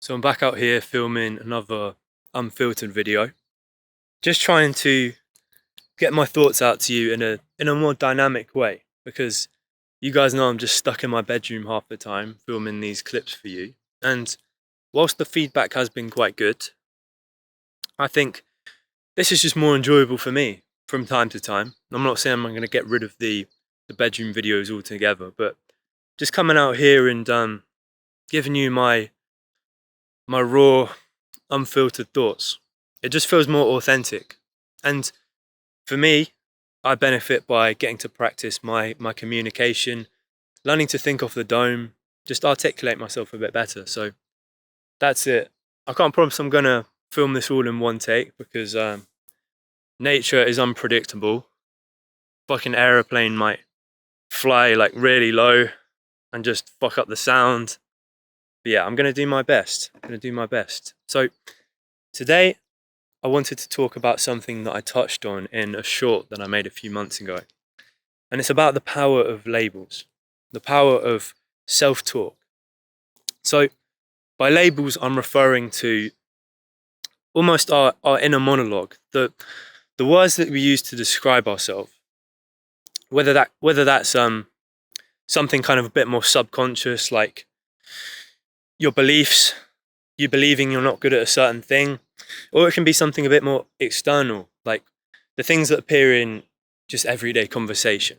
So I'm back out here filming another unfiltered video. Just trying to get my thoughts out to you in a more dynamic way, because you guys know I'm just stuck in my bedroom half the time filming these clips for you. And whilst the feedback has been quite good, I think this is just more enjoyable for me from time to time. I'm not saying I'm going to get rid of the bedroom videos altogether, but just coming out here and giving you my raw, unfiltered thoughts. It just feels more authentic. And for me, I benefit by getting to practice my communication, learning to think off the dome, just articulate myself a bit better. So that's it. I can't promise I'm gonna film this all in one take, because nature is unpredictable. Fucking aeroplane might fly like really low and just fuck up the sound. But yeah, I'm gonna do my best. So today I wanted to talk about something that I touched on in a short that I made a few months ago. And it's about the power of labels, the power of self-talk. So by labels, I'm referring to almost our inner monologue, the words that we use to describe ourselves, whether that's something kind of a bit more subconscious, like your beliefs, you believing you're not good at a certain thing, or it can be something a bit more external, like the things that appear in just everyday conversation.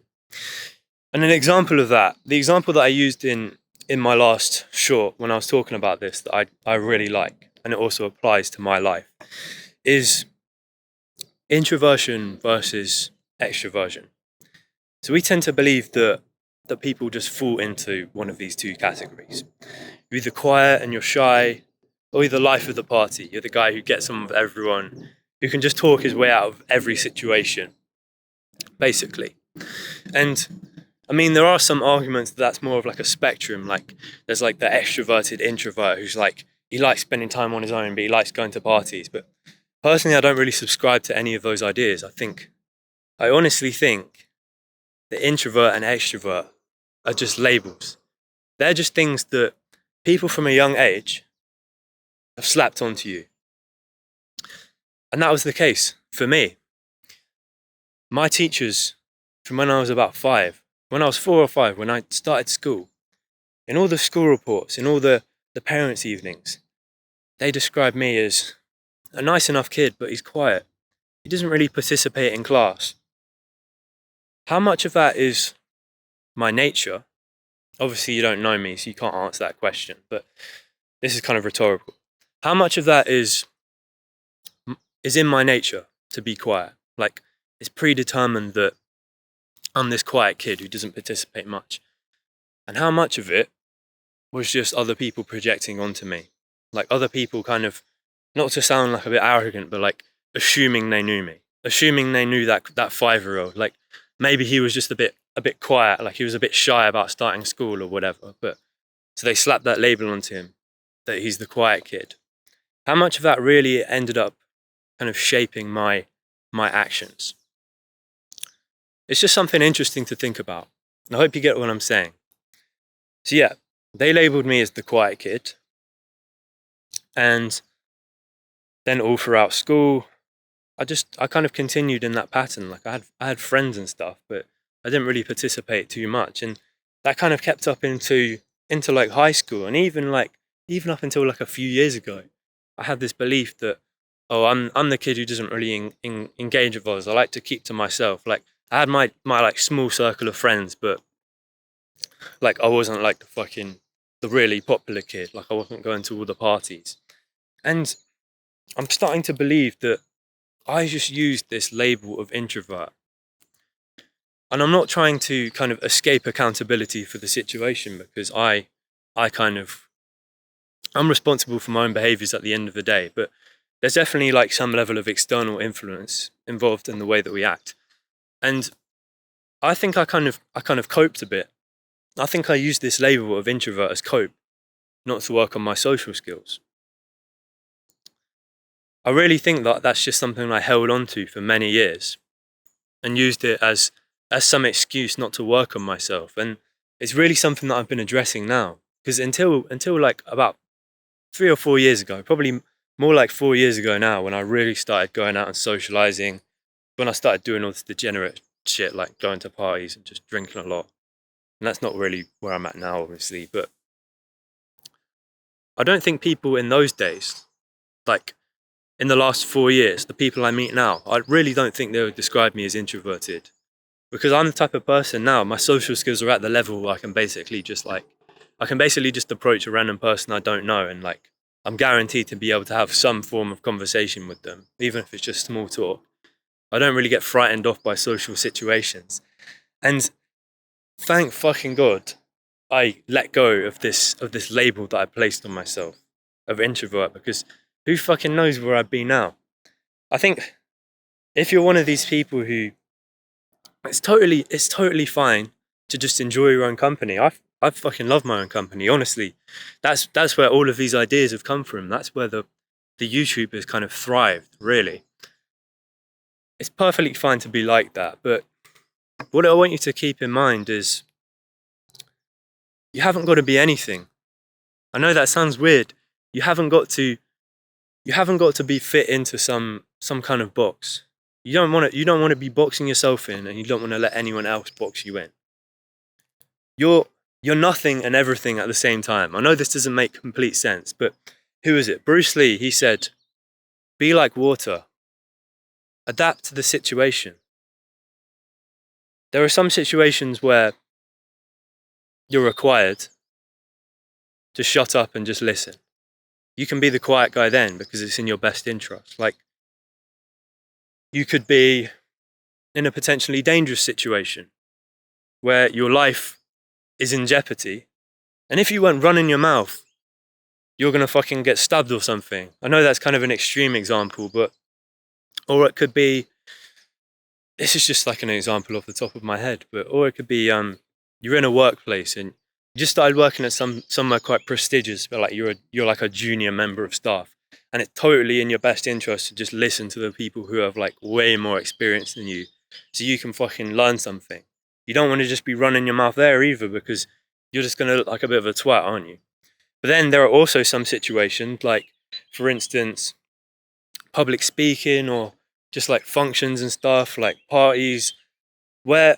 And an example of that, the example that I used in my last short when I was talking about this, that I really like, and it also applies to my life, is introversion versus extroversion. So we tend to believe that people just fall into one of these two categories. You're either quiet and you're shy, or you're the life of the party. You're the guy who gets on with everyone, who can just talk his way out of every situation, basically. And I mean, there are some arguments that that's more of like a spectrum. Like there's like the extroverted introvert who's like, he likes spending time on his own, but he likes going to parties. But personally, I don't really subscribe to any of those ideas. I honestly think the introvert and extrovert are just labels. They're just things that people from a young age have slapped onto you. And that was the case for me. My teachers, from when I was about 5, when I was 4 or 5, when I started school, in all the school reports, in all the parents' evenings, they described me as a nice enough kid, but he's quiet. He doesn't really participate in class. How much of that is my nature? Obviously, you don't know me, so you can't answer that question, but this is kind of rhetorical. How much of that is in my nature to be quiet? Like, it's predetermined that I'm this quiet kid who doesn't participate much. And how much of it was just other people projecting onto me? Like other people kind of, not to sound like a bit arrogant, but like assuming they knew me. Assuming they knew that 5-year-old. Like maybe he was just a bit quiet, like he was a bit shy about starting school or whatever. But so they slapped that label onto him, that he's the quiet kid. How much of that really ended up kind of shaping my actions? It's just something interesting to think about. And I hope you get what I'm saying. So yeah, they labeled me as the quiet kid. And then all throughout school, I kind of continued in that pattern. Like I had friends and stuff, but I didn't really participate too much. And that kind of kept up into like high school, and even up until like a few years ago, I had this belief that, oh, I'm the kid who doesn't really engage with others. I like to keep to myself. Like I had my like small circle of friends, but like I wasn't like the really popular kid. Like I wasn't going to all the parties. And I'm starting to believe that I just used this label of introvert. And I'm not trying to kind of escape accountability for the situation, because I'm responsible for my own behaviors at the end of the day. But there's definitely like some level of external influence involved in the way that we act. And I think I kind of coped a bit. I think I used this label of introvert as cope, not to work on my social skills. I really think that that's just something I held on to for many years and used it as some excuse not to work on myself. And it's really something that I've been addressing now, because until like about 3 or 4 years ago, probably more like 4 years ago now, when I really started going out and socializing, when I started doing all this degenerate shit like going to parties and just drinking a lot. And that's not really where I'm at now, obviously, but I don't think people in those days, like in the last 4 years, the people I meet now, I really don't think they would describe me as introverted, because I'm the type of person now, my social skills are at the level where I can basically just approach a random person I don't know, and like I'm guaranteed to be able to have some form of conversation with them, even if it's just small talk. I don't really get frightened off by social situations. And thank fucking God I let go of this label that I placed on myself of introvert, because who fucking knows where I'd be now. I think if you're one of these people who it's totally fine to just enjoy your own company. I fucking love my own company, honestly. That's where all of these ideas have come from. That's where the YouTube has kind of thrived, really. It's perfectly fine to be like that, but what I want you to keep in mind is you haven't got to be anything. I know that sounds weird. You haven't got to be fit into some kind of box. You don't want to be boxing yourself in, and you don't want to let anyone else box you in. You're nothing and everything at the same time. I know this doesn't make complete sense, but who is it? Bruce Lee, he said, be like water. Adapt to the situation. There are some situations where you're required to shut up and just listen. You can be the quiet guy then because it's in your best interest. Like, you could be in a potentially dangerous situation where your life is in jeopardy, and if you won't run in your mouth, you're gonna fucking get stabbed or something. I know that's kind of an extreme example, or it could be, this is just like an example off the top of my head, or it could be, you're in a workplace and you just started working at somewhere quite prestigious, but like you're like a junior member of staff, and it's totally in your best interest to just listen to the people who have like way more experience than you, so you can fucking learn something. You don't want to just be running your mouth there either, because you're just gonna look like a bit of a twat, aren't you? But then there are also some situations, like for instance, public speaking, or just like functions and stuff, like parties, where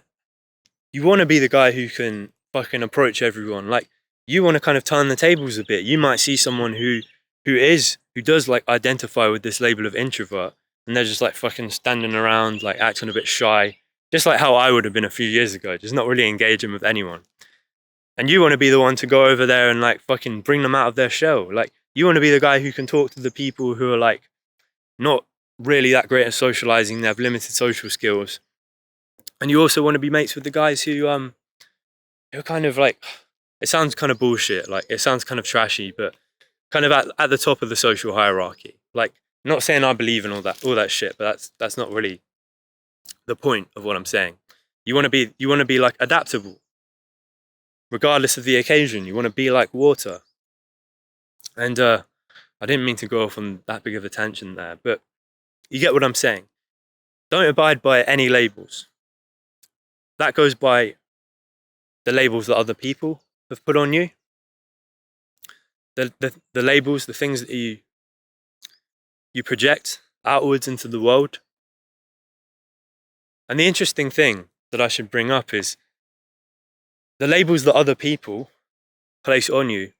you want to be the guy who can fucking approach everyone. Like, you want to kind of turn the tables a bit. You might see someone who does like identify with this label of introvert, and they're just like fucking standing around, like acting a bit shy, just like how I would have been a few years ago, just not really engaging with anyone. And you want to be the one to go over there and like fucking bring them out of their shell. Like, you want to be the guy who can talk to the people who are like not really that great at socializing, they have limited social skills. And you also want to be mates with the guys who are kind of like, it sounds kind of bullshit, like it sounds kind of trashy, but kind of at the top of the social hierarchy. Like, not saying I believe in all that shit, but that's not really the point of what I'm saying. You want to be like adaptable, regardless of the occasion. You want to be like water. And I didn't mean to go off on that big of a tangent there, but you get what I'm saying. Don't abide by any labels. That goes by the labels that other people have put on you. The labels, the things that you project outwards into the world. And the interesting thing that I should bring up is the labels that other people place on you,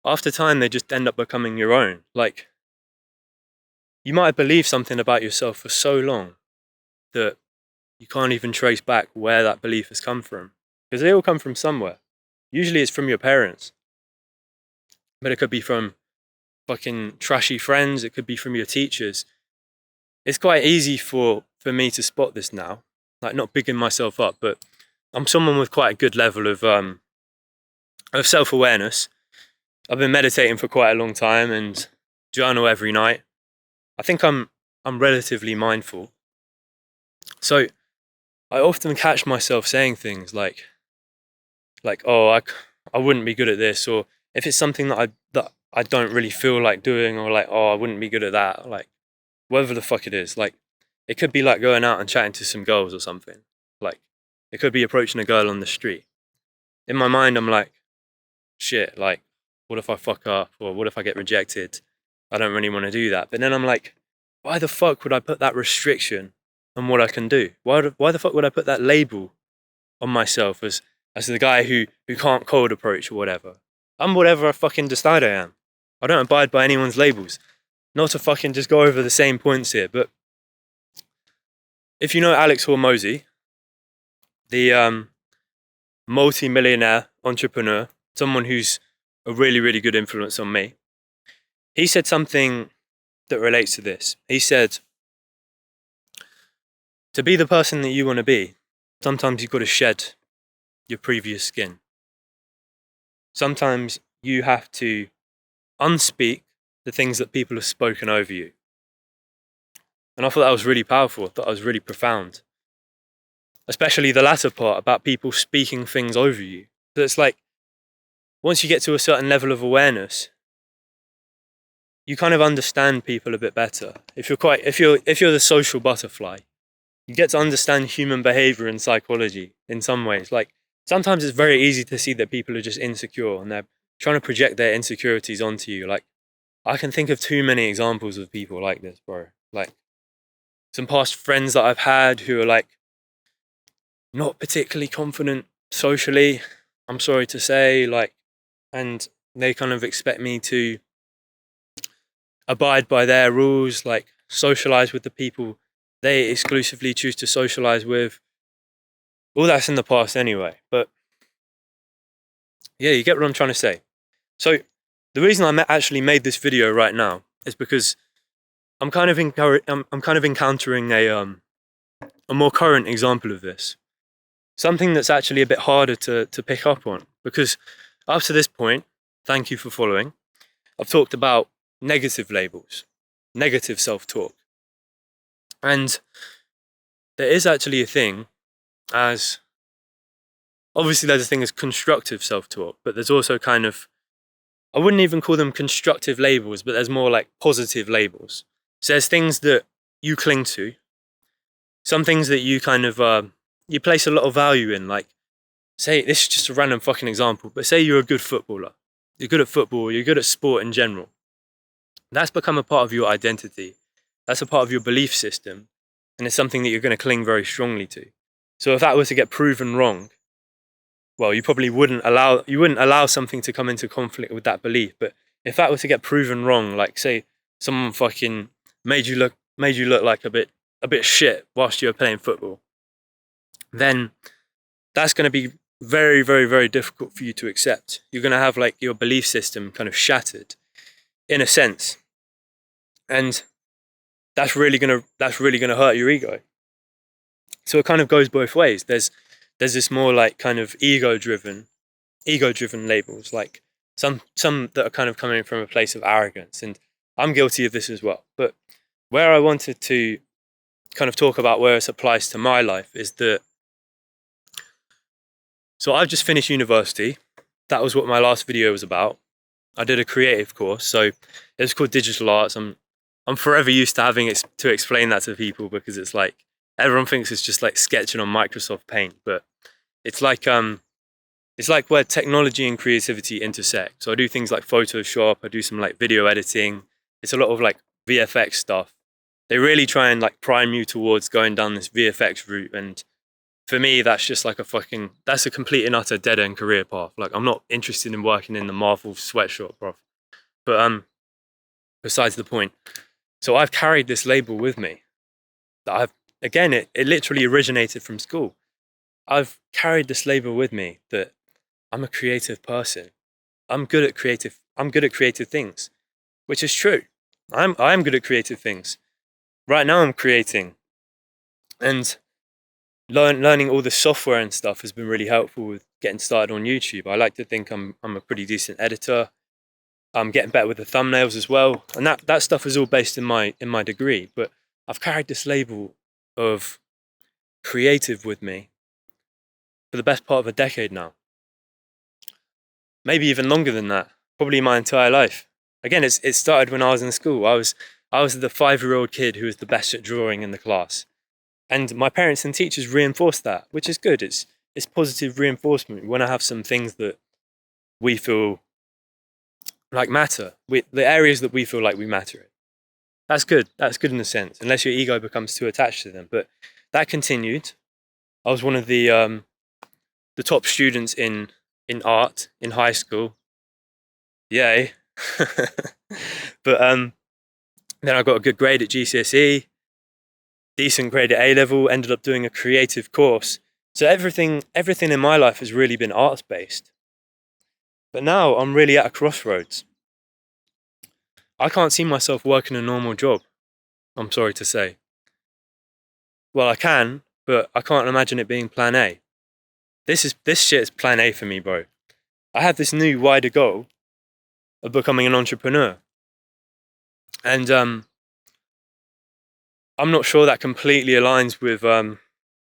after time they just end up becoming your own. Like, you might believe something about yourself for so long that you can't even trace back where that belief has come from, because they all come from somewhere. Usually it's from your parents, but it could be from fucking trashy friends, it could be from your teachers. It's quite easy for me to spot this now, like, not bigging myself up, but I'm someone with quite a good level of self-awareness. I've been meditating for quite a long time and journal every night. I think I'm relatively mindful. So I often catch myself saying things like oh, I wouldn't be good at this, or if it's something that I don't really feel like doing, or like, oh, I wouldn't be good at that, like whatever the fuck it is. Like, it could be like going out and chatting to some girls or something. Like, it could be approaching a girl on the street. In my mind, I'm like, shit, like, What if I fuck up? Or what if I get rejected? I don't really want to do that. But then I'm like, why the fuck would I put that restriction on what I can do? Why the fuck would I put that label on myself as the guy who can't cold approach or whatever? I'm whatever I fucking decide I am. I don't abide by anyone's labels. Not to fucking just go over the same points here, but if you know Alex Hormozy, the multi-millionaire entrepreneur, someone who's a really, really good influence on me, he said something that relates to this. He said, to be the person that you want to be, sometimes you've got to shed your previous skin. Sometimes you have to unspeak the things that people have spoken over you. And I thought that was really powerful. I thought that was really profound. Especially the latter part about people speaking things over you. So it's like, once you get to a certain level of awareness, you kind of understand people a bit better. If you're the social butterfly, you get to understand human behavior and psychology in some ways. Like, sometimes it's very easy to see that people are just insecure and they're trying to project their insecurities onto you. Like, I can think of too many examples of people like this, bro. Like, some past friends that I've had who are like not particularly confident socially, I'm sorry to say, like, and they kind of expect me to abide by their rules, like socialize with the people they exclusively choose to socialize with. All that's in the past anyway, but yeah, you get what I'm trying to say. So the reason I actually made this video right now is because I'm kind of encountering a more current example of this. Something that's actually a bit harder to pick up on, because up to this point, thank you for following, I've talked about negative labels, negative self-talk. And there is actually a thing as, obviously there's a thing as constructive self-talk, but there's also kind of, I wouldn't even call them constructive labels, but there's more like positive labels. So there's things that you cling to, some things that you kind of, you place a lot of value in, like, say, this is just a random fucking example, but say you're a good footballer. You're good at football, you're good at sport in general. That's become a part of your identity. That's a part of your belief system. And it's something that you're going to cling very strongly to. So if that were to get proven wrong, well, you probably wouldn't allow something to come into conflict with that belief. But if that were to get proven wrong, like say someone fucking made you look like a bit shit whilst you were playing football, then that's going to be very, very, very difficult for you to accept. You're going to have like your belief system kind of shattered in a sense. And that's really going to hurt your ego. So it kind of goes both ways. There's this more like kind of ego driven labels, like some that are kind of coming from a place of arrogance, and I'm guilty of this as well. But where I wanted to kind of talk about where it applies to my life is that, so I've just finished university. That was what my last video was about. I did a creative course, so it was called digital arts. I'm forever used to having to explain that to people, because it's like everyone thinks it's just like sketching on Microsoft Paint, but it's like where technology and creativity intersect. So I do things like Photoshop, I do some like video editing. It's a lot of like VFX stuff. They really try and like prime you towards going down this VFX route, and for me, that's just like that's a complete and utter dead end career path. Like, I'm not interested in working in the Marvel sweatshop, bro. But besides the point. So I've carried this label with me that it literally originated from school. I've carried this label with me that I'm a creative person. I'm good at creative things, which is true. I am good at creative things. Right now I'm creating, and learning all the software and stuff has been really helpful with getting started on YouTube. I like to think I'm a pretty decent editor. I'm getting better with the thumbnails as well. And that stuff is all based in my degree. But I've carried this label of creative with me for the best part of a decade now. Maybe even longer than that. Probably my entire life. Again, it started when I was in school. I was the 5-year-old kid who was the best at drawing in the class. And my parents and teachers reinforced that, which is good. It's positive reinforcement. We want to have some things that we feel like matter. The areas that we feel like we matter in. That's good. That's good in a sense, unless your ego becomes too attached to them. But that continued. I was one of the top students in art in high school. Yay! But then I got a good grade at GCSE, decent grade at A level. Ended up doing a creative course. So everything in my life has really been arts based. But now I'm really at a crossroads. I can't see myself working a normal job. I'm sorry to say. Well, I can, but I can't imagine it being plan A. This shit is plan A for me, bro. I have this new wider goal of becoming an entrepreneur. And I'm not sure that completely aligns with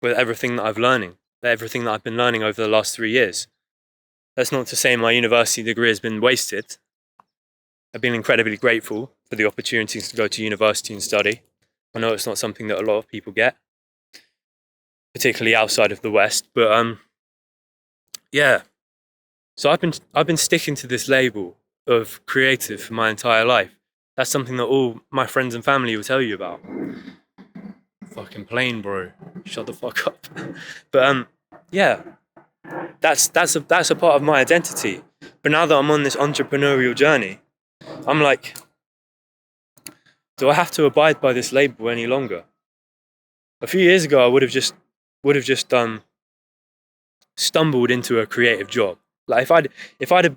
everything that everything that I've been learning over the last 3 years. That's not to say my university degree has been wasted. I've been incredibly grateful for the opportunities to go to university and study. I know it's not something that a lot of people get, particularly outside of the West, but yeah. So I've been sticking to this label of creative for my entire life. That's something that all my friends and family will tell you about. Fucking plane, bro. Shut the fuck up. But yeah, that's a part of my identity. But now that I'm on this entrepreneurial journey, I'm like, do I have to abide by this label any longer? A few years ago, I would have just stumbled into a creative job. Like if I'd have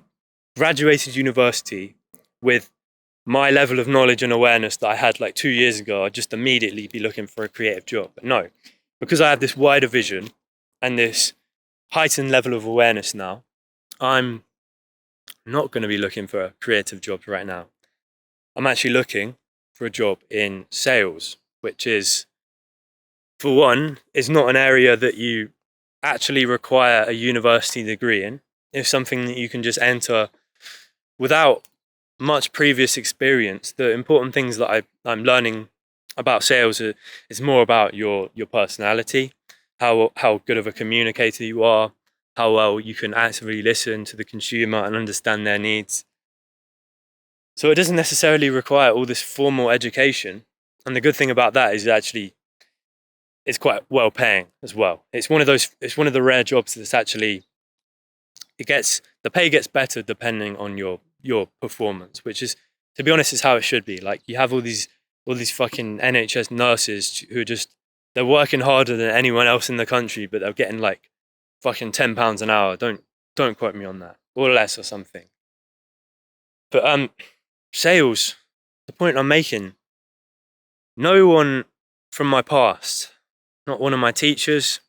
graduated university with my level of knowledge and awareness that I had like 2 years ago, I'd just immediately be looking for a creative job. But no, because I have this wider vision and this heightened level of awareness now, I'm not going to be looking for creative jobs right now. I'm actually looking for a job in sales, which is, for one, is not an area that you actually require a university degree in. It's something that you can just enter without much previous experience. The important things that I'm learning about sales is more about your personality, how good of a communicator you are, how well you can actively listen to the consumer and understand their needs. So it doesn't necessarily require all this formal education. And the good thing about that is actually it's quite well paying as well. It's one of the rare jobs that's actually the pay gets better depending on your performance, which is, to be honest, is how it should be. Like, you have all these fucking NHS nurses who they're working harder than anyone else in the country, but they're getting like fucking £10 an hour. Don't quote me on that, or less or something. But sales, the point I'm making, no one from my past, not one of my teachers,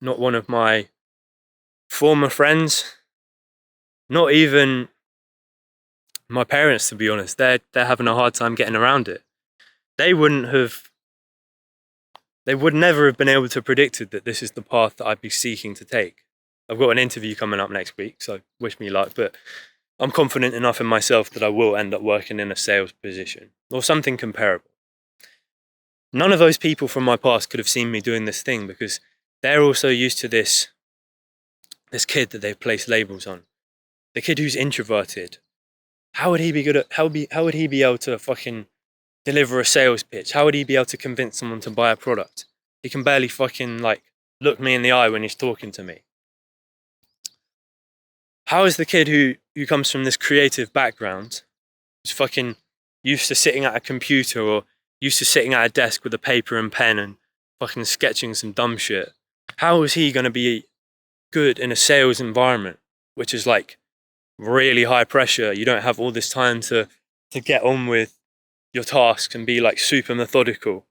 not one of my former friends, not even my parents, to be honest, they're having a hard time getting around it. They would never have been able to predicted that this is the path that I'd be seeking to take. I've got an interview coming up next week, so wish me luck, but I'm confident enough in myself that I will end up working in a sales position or something comparable. None of those people from my past could have seen me doing this thing because they're also used to this kid that they've placed labels on. The kid who's introverted. How would he be able to fucking deliver a sales pitch? How would he be able to convince someone to buy a product? He can barely fucking like look me in the eye when he's talking to me. How is the kid who comes from this creative background, who's fucking used to sitting at a computer or used to sitting at a desk with a paper and pen and fucking sketching some dumb shit, how is he going to be good in a sales environment, which is like really high pressure? You don't have all this time to get on with your tasks and be like super methodical.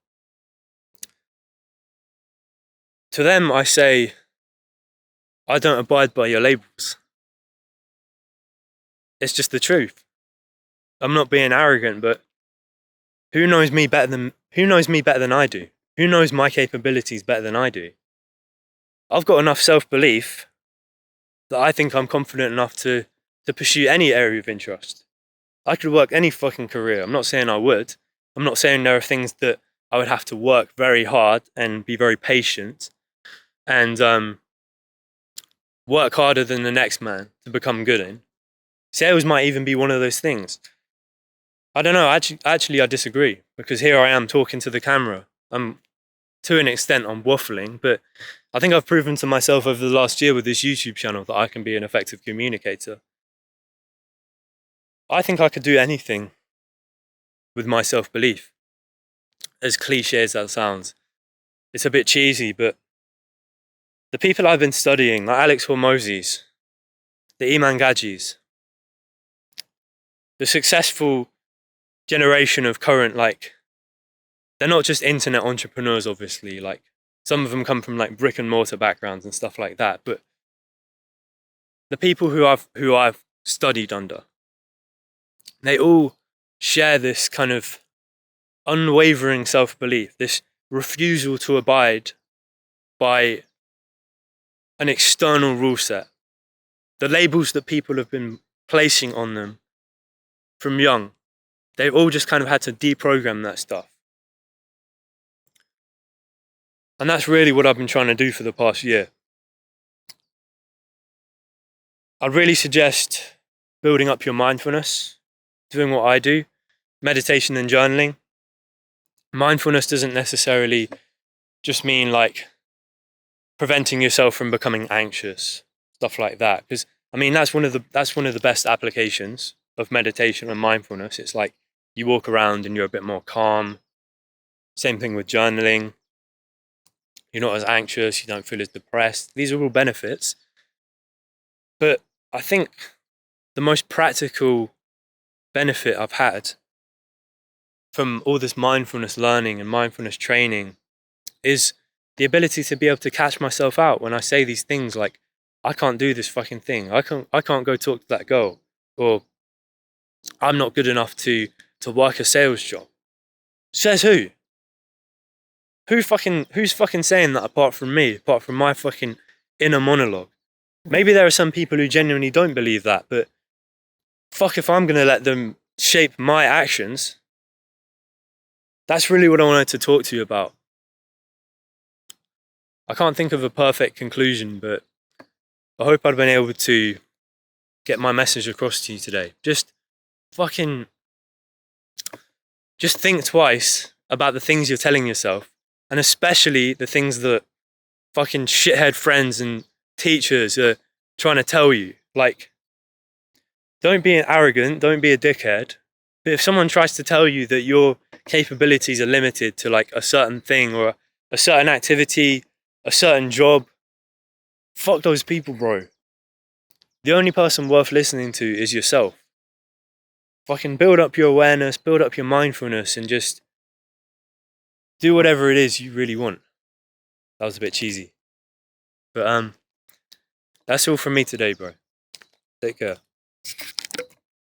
To them, I say, I don't abide by your labels. It's just the truth. I'm not being arrogant, but who knows me better than I do? Who knows my capabilities better than I do? I've got enough self-belief that I think I'm confident enough to pursue any area of interest. I could work any fucking career. I'm not saying I would. I'm not saying there are things that I would have to work very hard and be very patient and work harder than the next man to become good in. Sales might even be one of those things. I don't know. Actually, I disagree, because here I am talking to the camera. To an extent, I'm waffling, but I think I've proven to myself over the last year with this YouTube channel that I can be an effective communicator. I think I could do anything with my self-belief. As cliche as that sounds, it's a bit cheesy, but the people I've been studying, like Alex Hormozis, the Iman Gadzhis, the successful generation of current, like, they're not just internet entrepreneurs, obviously, like, some of them come from like brick and mortar backgrounds and stuff like that, but the people who I've studied under, they all share this kind of unwavering self-belief, this refusal to abide by an external rule set. The labels that people have been placing on them from young, they've all just kind of had to deprogram that stuff. And that's really what I've been trying to do for the past year. I'd really suggest building up your mindfulness, doing what I do, meditation and journaling. Mindfulness doesn't necessarily just mean like preventing yourself from becoming anxious, stuff like that. Because I mean, that's one of the best applications of meditation and mindfulness. It's like you walk around and you're a bit more calm. Same thing with journaling. You're not as anxious, you don't feel as depressed. These are all benefits. But I think the most practical benefit I've had from all this mindfulness learning and mindfulness training is the ability to be able to catch myself out when I say these things like, I can't do this fucking thing. I can't go talk to that girl. Or I'm not good enough to work a sales job. Says who? Who's fucking saying that apart from me, apart from my fucking inner monologue? Maybe there are some people who genuinely don't believe that, but fuck if I'm gonna let them shape my actions. That's really what I wanted to talk to you about. I can't think of a perfect conclusion, but I hope I've been able to get my message across to you today. Just think twice about the things you're telling yourself, and especially the things that fucking shithead friends and teachers are trying to tell you. Like, don't be arrogant, don't be a dickhead. But if someone tries to tell you that your capabilities are limited to like a certain thing or a certain activity, a certain job, fuck those people, bro. The only person worth listening to is yourself. Fucking build up your awareness, build up your mindfulness, and just do whatever it is you really want. That was a bit cheesy. But that's all from me today, bro. Take care.